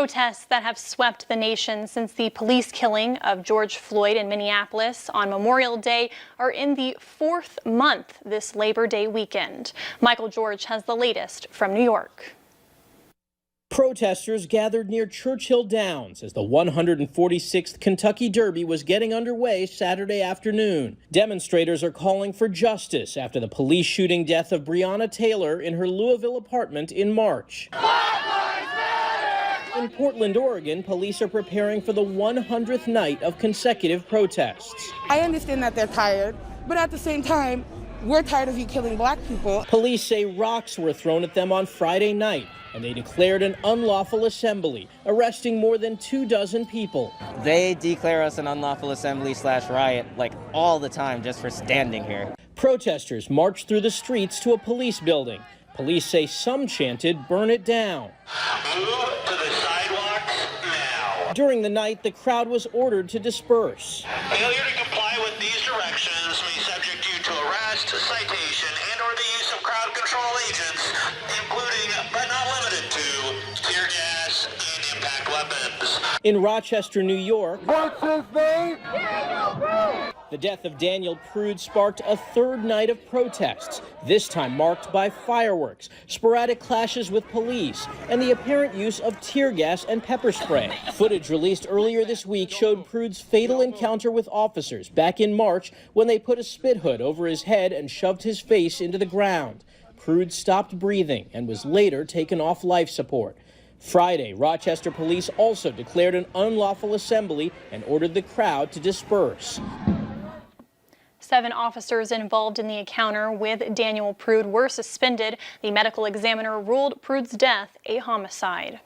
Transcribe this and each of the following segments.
Protests that have swept the nation since the police killing of George Floyd in Minneapolis on Memorial Day are in the fourth month this Labor Day weekend. Michael George has the latest from New York. Protesters gathered near Churchill Downs as the 146th Kentucky Derby was getting underway Saturday afternoon. Demonstrators are calling for justice after the police shooting death of Breonna Taylor in her Louisville apartment in March. In Portland, Oregon, police are preparing for the 100th night of consecutive protests. I understand that they're tired, but at the same time, we're tired of you killing black people. Police say rocks were thrown at them on Friday night, and they declared an unlawful assembly, arresting more than 24 people. They declare us an unlawful assembly / riot like all the time just for standing here. Protesters marched through the streets to a police building. Police say some chanted, "Burn it down." Move to the sidewalks now. During the night, the crowd was ordered to disperse. Failure to comply with these directions may subject you to arrest, citation, and/or the use of crowd control agents, including but not limited to tear gas and impact weapons. In Rochester, New York, what's his name? The death of Daniel Prude sparked a third night of protests, this time marked by fireworks, sporadic clashes with police, and the apparent use of tear gas and pepper spray. Footage released earlier this week showed Prude's fatal encounter with officers back in March when they put a spit hood over his head and shoved his face into the ground. Prude stopped breathing and was later taken off life support. Friday, Rochester police also declared an unlawful assembly and ordered the crowd to disperse. 7 officers involved in the encounter with Daniel Prude were suspended. The medical examiner ruled Prude's death a homicide.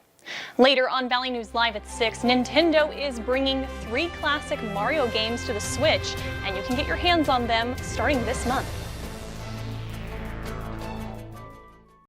Later on Valley News Live at 6, Nintendo is bringing 3 classic Mario games to the Switch, and you can get your hands on them starting this month.